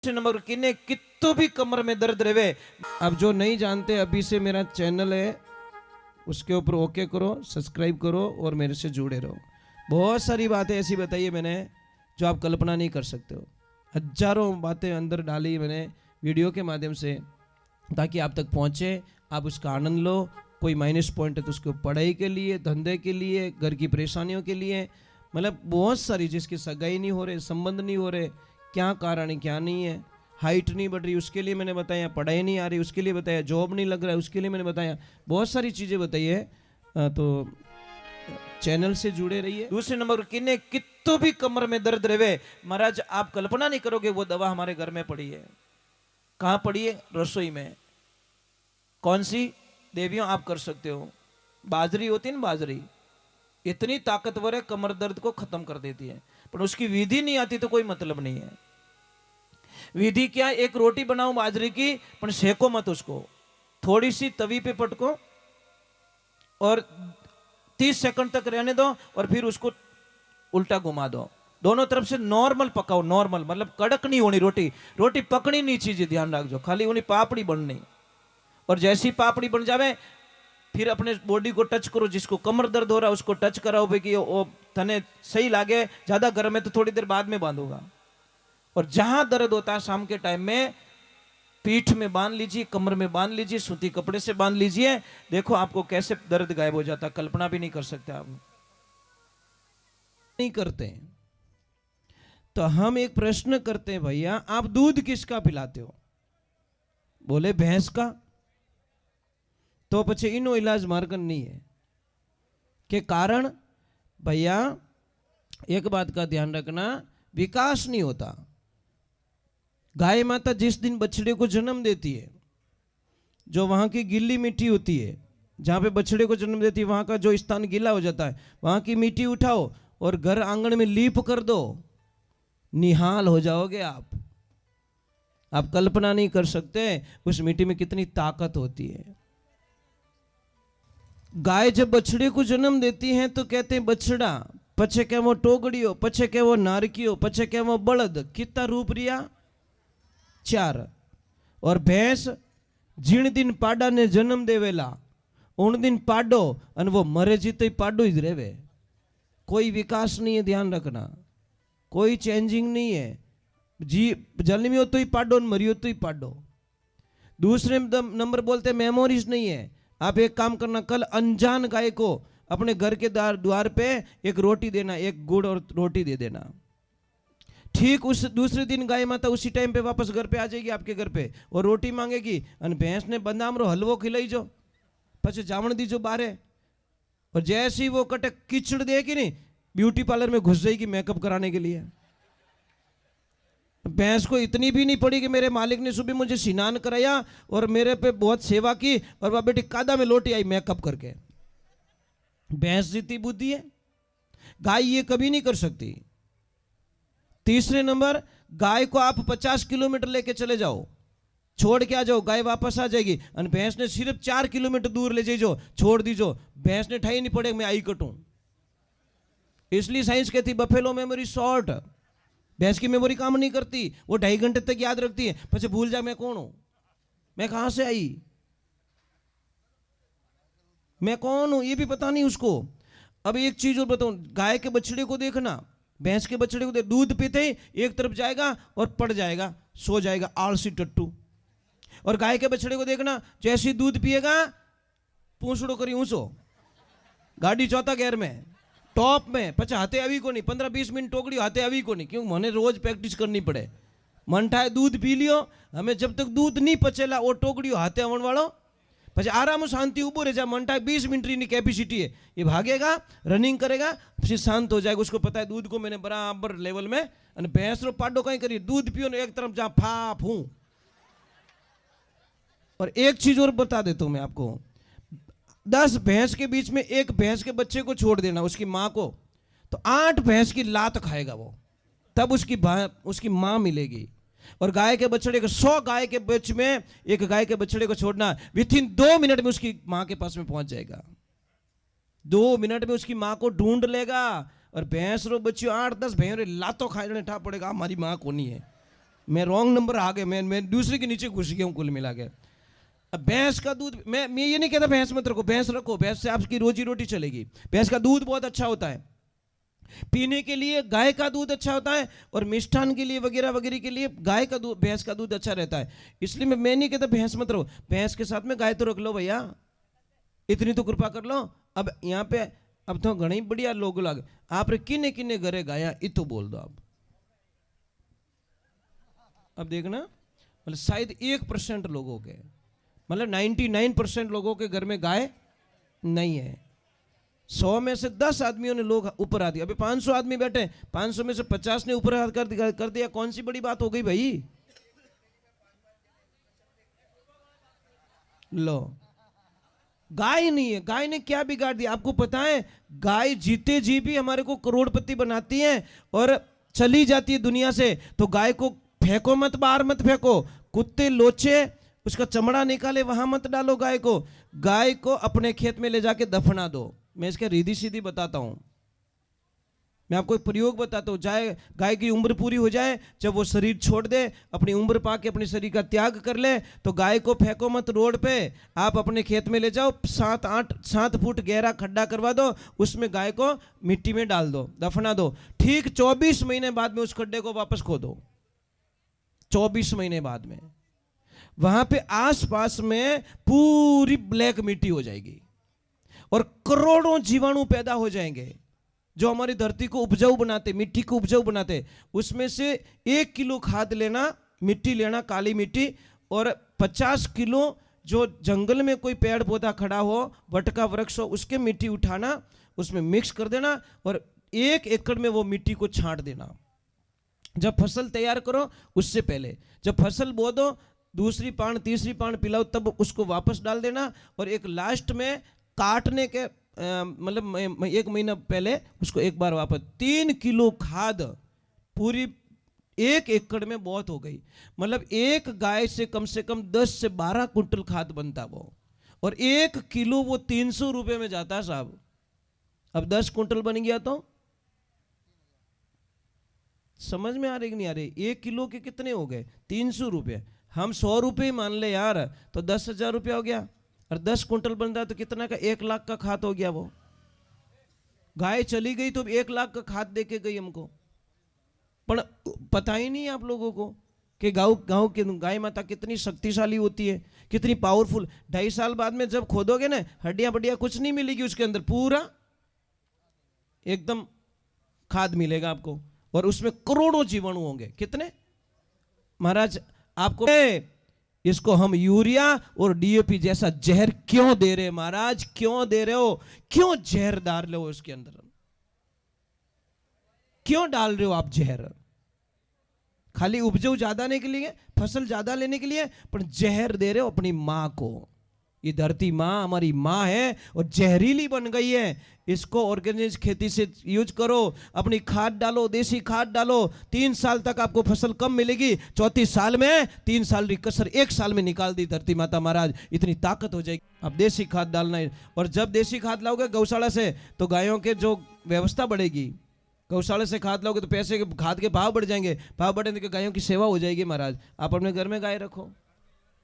Number किन्ने कितो भी कमर में दर्द रहे। अब जो नहीं जानते अभी से मेरा चैनल है उसके ऊपर ओके करो, सब्सक्राइब करो और मेरे से जुड़े रहो। बहुत सारी बातें ऐसी बताई है मैंने जो आप कल्पना नहीं कर सकते हो। हजारों बातें अंदर डाली मैंने वीडियो के माध्यम से ताकि आप तक पहुंचे, आप उसका आनंद लो। कोई माइनस पॉइंट है तो उसको पढ़ाई के लिए, धंधे के लिए, घर की परेशानियों के लिए, मतलब बहुत सारी, जिसकी सगाई नहीं हो रहे, संबंध नहीं हो रहे, क्या कारण है क्या नहीं है, हाइट नहीं बढ़ रही उसके लिए मैंने बताया, पढ़ाई नहीं आ रही उसके लिए बताया, जॉब नहीं लग रहा है उसके लिए मैंने बताया, बहुत सारी चीज़ें बताई है। तो चैनल से जुड़े रहिए। दूसरे नंबर किन्ने कितो भी कमर में दर्द रहे, महाराज आप कल्पना नहीं करोगे वो दवा हमारे घर में पड़ी है। कहाँ पड़ी है? रसोई में। कौन सी? देवियों आप कर सकते हो। बाजरी होती है ना, बाजरी इतनी ताकतवर है, कमर दर्द को खत्म कर देती है, पर उसकी विधि नहीं आती तो कोई मतलब नहीं है। विधि क्या? एक रोटी बनाओ बाजरे की, पर सेको मत उसको, थोड़ी सी तवी पे पटको और 30 सेकंड तक रहने दो और फिर उसको उल्टा घुमा दो। दोनों तरफ से नॉर्मल पकाओ, नॉर्मल मतलब कड़क नहीं होनी रोटी, रोटी पकनी नहीं चाहिए, ध्यान रखो, खाली उन्हीं पापड़ी बननी। और जैसी पापड़ी बन जावे फिर अपने बॉडी को टच करो, जिसको कमर दर्द हो रहा है उसको टच कराओ भाई कि वो तने सही लागे, ज्यादा गर्म है तो थोड़ी देर बाद में बांधूंगा। और जहां दर्द होता है शाम के टाइम में पीठ में बांध लीजिए, कमर में बांध लीजिए, सूती कपड़े से बांध लीजिए, देखो आपको कैसे दर्द गायब हो जाता, कल्पना भी नहीं कर सकते आप। नहीं करते तो हम एक प्रश्न करते हैं, भैया आप दूध किसका पिलाते हो? बोले भैंस का। तो पछे इनो इलाज मार्गन नहीं है के कारण भैया एक बात का ध्यान रखना, विकास नहीं होता। गाय माता जिस दिन बछड़े को जन्म देती है, जो वहां की गीली मिट्टी होती है, जहां पे बछड़े को जन्म देती है वहां का जो स्थान गीला हो जाता है, वहां की मिट्टी उठाओ और घर आंगन में लीप कर दो, निहाल हो जाओगे आप कल्पना नहीं कर सकते उस मिट्टी में कितनी ताकत होती है। गाय जब बछड़े को जन्म देती है तो कहते हैं बछड़ा, पछे क्या वो टोगड़ियो, पछे क्या वो नारकियो, पछे क्या वो बलद, कितना रूप रिया? 4। और भैंस जिन दिन पाडा ने जन्म देवेला उन दिन पाडो और वो मरे जी तो पाडो ही रेवे, कोई विकास नहीं है, ध्यान रखना, कोई चेंजिंग नहीं है। जी जन्मियो तो ही पाडो और मरियो तो ही पाडो। दूसरे नंबर बोलते मेमोरीज नहीं है। आप एक काम करना, कल अनजान गाय को अपने घर के द्वार पे एक रोटी देना, एक गुड़ और रोटी दे देना। ठीक उस दूसरे दिन गाय माता उसी टाइम पे वापस घर पे आ जाएगी आपके घर पे और रोटी मांगेगी, और भैंस ने बदामरो हलवो खिलाई जो, पछे जामण दीजो बारे, और जैसी वो कटे कीचड़ देगी नहीं, ब्यूटी पार्लर में घुस जाएगी मेकअप कराने के लिए। भैंस को इतनी भी नहीं पड़ी कि मेरे मालिक ने सुबह मुझे स्नान कराया और मेरे पे बहुत सेवा की और वह बेटी कादा में लौटी आई मेकअप करके। भैंस जितनी बुद्धि है, गाय ये कभी नहीं कर सकती। तीसरे नंबर, गाय को आप 50 किलोमीटर लेके चले जाओ, छोड़ के आ जाओ, गाय वापस आ जाएगी, और भैंस ने सिर्फ 4 किलोमीटर दूर ले जाइयो, छोड़ दीजो, भैंस ने ठाई नहीं पड़े मैं आई कटूं। इसलिए साइंस कहती बफेलो मेमोरी शॉर्ट, भैंस की मेमोरी काम नहीं करती, वो 2.5 घंटे तक याद रखती है, પછી भूल जा मैं कौन हूं, मैं कहां से आई, मैं कौन हूं, ये भी पता नहीं उसको। अब एक चीज और बताऊं, गाय के बछड़े को देखना, भैंस के बछड़े को दूध पीते ही एक तरफ जाएगा और पड़ जाएगा, सो जाएगा, आलसी टट्टू। और गाय के बछड़े को देखना, जैसे दूध पिएगा पूंछड़ो करी ऊंचो, गाड़ी चौथा गियर में, टॉप में, पचा हाथे अभी को नहीं, 15-20 मिनट टोकड़ी हाथे अभी को नहीं, क्यों मैंने रोज प्रैक्टिस करनी पड़े। मन ठाए दूध पी लियो, हमें जब तक दूध नहीं पचेला वो टोकड़ी हाथे आवण वालों, પછી आराम शांति उबो रह जा, मन ठाए 20 मिनट की कैपेसिटी है, ये भागेगा, रनिंग करेगा, फिर शांत हो जाएगा, उसको पता है दूध को मैंने बराबर लेवल में। और भैंस रो पाडो कहीं करिए, दूध पियो ने एक तरफ जहां फाप हूं। और एक चीज और बता देता हूं मैं आपको, 10 भैंस के बीच में एक भैंस के बच्चे को छोड़ देना, उसकी मां को, तो 8 भैंस की लात खाएगा वो, तब उसकी मां मिलेगी। और गाय के बछड़े को 100 गाय के बीच में एक गाय के बछड़े को छोड़ना, विथिन 2 मिनट में उसकी मां के पास में पहुंच जाएगा, 2 मिनट में उसकी मां को ढूंढ लेगा। और भैंस रो बच्चियों 8-10 भैंस लातों खाने ठा पड़ेगा, हमारी मां कोनी है, मैं रॉन्ग नंबर आ गया, मैं दूसरे के नीचे घुस गया हूँ कुल मिला के। अब भैंस का दूध, मैं ये नहीं कहता भैंस मत रखो, भैंस रखो, भैंस से आपकी रोजी रोटी चलेगी। भैंस का दूध बहुत अच्छा होता है पीने के लिए, गाय का दूध अच्छा होता है, और मिष्ठान के लिए वगैरह वगैरह के लिए गाय का दूध, भैंस का दूध अच्छा रहता है। इसलिए मैं नहीं कहता भैंस मत रखो, भैंस के साथ में गाय तो रख लो भैया, इतनी तो कृपा कर लो। अब यहाँ पे अब तो घणी बढ़िया लोग लग आप किन्ने किन्ने घरे गाया ये तो बोल दो आप। अब देखना मतलब शायद 1% लोगों के, मतलब 99% लोगों के घर में गाय नहीं है। 100 में से 10 आदमियों ने लोग ऊपर आ दिया। अभी 500 आदमी बैठे, 500 में से 50 ने ऊपर हाथ कर दिया, कौन सी बड़ी बात हो गई भाई। लो, गाय नहीं है, गाय ने क्या बिगाड़ दिया आपको पता है? गाय जीते जी भी हमारे को करोड़पति बनाती है और चली जाती है दुनिया से। तो गाय को फेंको मत, बाहर मत फेंको, कुत्ते लोचे उसका चमड़ा निकाले वहां मत डालो गाय को। गाय को अपने खेत में ले जाके दफना दो। मैं इसके रीधी सीधी बताता हूं, मैं आपको एक प्रयोग बताता हूं। जाए गाय की उम्र पूरी हो जाए, जब वो शरीर छोड़ दे, अपनी उम्र पाके अपने शरीर का त्याग कर ले, तो गाय को फेंको मत रोड पे, आप अपने खेत में ले जाओ, 7 फुट गहरा खड्डा करवा दो, उसमें गाय को मिट्टी में डाल दो, दफना दो। ठीक 24 महीने बाद में उस खड्डे को वापस खोदो। 24 महीने बाद में वहां पे आसपास में पूरी ब्लैक मिट्टी हो जाएगी और करोड़ों जीवाणु पैदा हो जाएंगे जो हमारी धरती को उपजाऊ बनाते, मिट्टी को उपजाऊ बनाते। उसमें से 1 किलो खाद लेना, मिट्टी लेना, काली मिट्टी, और 50 किलो जो जंगल में कोई पेड़ पौधा खड़ा हो, वट का वृक्ष हो, उसके मिट्टी उठाना, उसमें मिक्स कर देना और 1 एकड़ में वो मिट्टी को छांट देना। जब फसल तैयार करो उससे पहले, जब फसल बो दो, दूसरी पान तीसरी पान पिलाओ, तब उसको वापस डाल देना। और एक लास्ट में काटने के मतलब 1 महीना पहले उसको एक बार वापस। 3 किलो खाद पूरी 1 एकड़ में बहुत हो गई। मतलब एक गाय से कम 10 से 12 कुंटल खाद बनता वो, और 1 किलो वो 300 रुपये में जाता है साहब। अब 10 कुंटल बन गया तो समझ में आ रही कि नहीं आ रही? 1 किलो के कितने हो गए? 300 रुपये। हम 100 रुपये मान ले यार, तो 10,000 रुपया हो गया, और 10 कुंटल बन रहा तो कितना का? 1 लाख का खाद हो गया। वो गाय चली गई तो 1 लाख का खाद दे के गई हमको। पर पता ही नहीं आप लोगों को कि गांव की गाय माता कितनी शक्तिशाली होती है, कितनी पावरफुल। 2.5 साल बाद में जब खोदोगे ना, हड्डियां बड्डियां कुछ नहीं मिलेगी उसके अंदर, पूरा एकदम खाद मिलेगा आपको, और उसमें करोड़ों जीवाणु होंगे। कितने महाराज? आपको इसको हम यूरिया और डीएपी जैसा जहर क्यों दे रहे महाराज? क्यों दे रहे हो? क्यों जहर डाल रहे हो इसके अंदर? क्यों डाल रहे हो आप जहर? खाली उपजाऊ ज्यादा लेने के लिए, फसल ज्यादा लेने के लिए, पर जहर दे रहे हो अपनी मां को। ये धरती माँ हमारी माँ है और जहरीली बन गई है। इसको ऑर्गेनिक खेती से यूज करो, अपनी खाद डालो, देसी खाद डालो। 3 साल तक आपको फसल कम मिलेगी, 34 साल में 3 साल की कसर 1 साल में निकाल दी धरती माता महाराज। इतनी ताकत हो जाएगी। अब देसी खाद डालना है, और जब देसी खाद लाओगे गौशाला से तो गायों के जो व्यवस्था बढ़ेगी। गौशाला से खाद लाओगे तो पैसे के, खाद के भाव बढ़ जाएंगे, भाव बढ़ेंगे तो गायों की सेवा हो जाएगी महाराज। आप अपने घर में गाय रखो,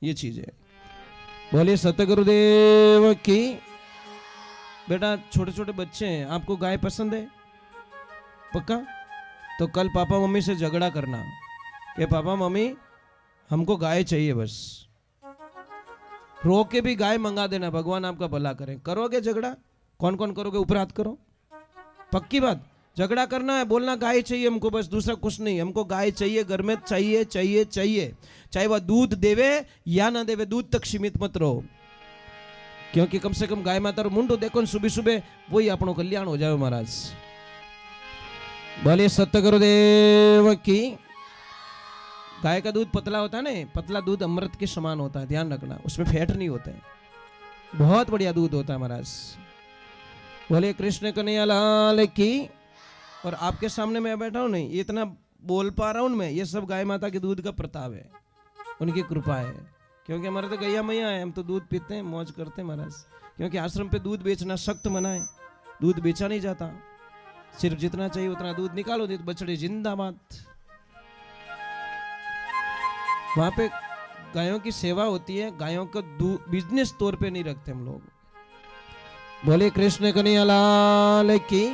ये चीज है। बोलिए सतगुरुदेव की। बेटा छोटे छोटे बच्चे हैं, आपको गाय पसंद है? पक्का? तो कल पापा मम्मी से झगड़ा करना कि पापा मम्मी हमको गाय चाहिए, बस रो के भी गाय मंगा देना, भगवान आपका भला करें। करोगे झगड़ा? कौन कौन करोगे? ऊपर हाथ करो। पक्की बात, झगड़ा करना है, बोलना गाय चाहिए हमको, बस दूसरा कुछ नहीं। हमको गाय चाहिए, घर में चाहिए चाहिए चाहिए, चाहे वह दूध देवे या ना देवे, दूध तक सीमित मत रहो। क्योंकि कम से कम गाय माता मुंडो देखो सुबह सुबह, वही अपनो कल्याण हो जाए महाराज। बोलिए सतगुरुदेव की। गाय का दूध पतला होता है ना, पतला दूध अमृत के समान होता है, ध्यान रखना, उसमें फैट नहीं होता है, बहुत बढ़िया दूध होता है महाराज। बोलिए कृष्ण कन्हैया लाल की। और आपके सामने मैं बैठा हूं नहीं, इतना बोल पा रहा हूं मैं, ये सब गाय माता के दूध का प्रताप है, उनकी कृपा है। क्योंकि हमारे तो गैया मैया है, हम तो दूध पीते हैं, मौज करते हैं महाराज। क्योंकि आश्रम पे दूध बेचना सख्त मना है, दूध बेचा नहीं जाता, सिर्फ जितना चाहिए उतना दूध निकालो, दे बछड़े जिंदाबाद। वहां पे गायों की सेवा होती है, गायों को बिजनेस तौर पे नहीं रखते हम लोग। बोले कृष्ण कन्हैया लाल की।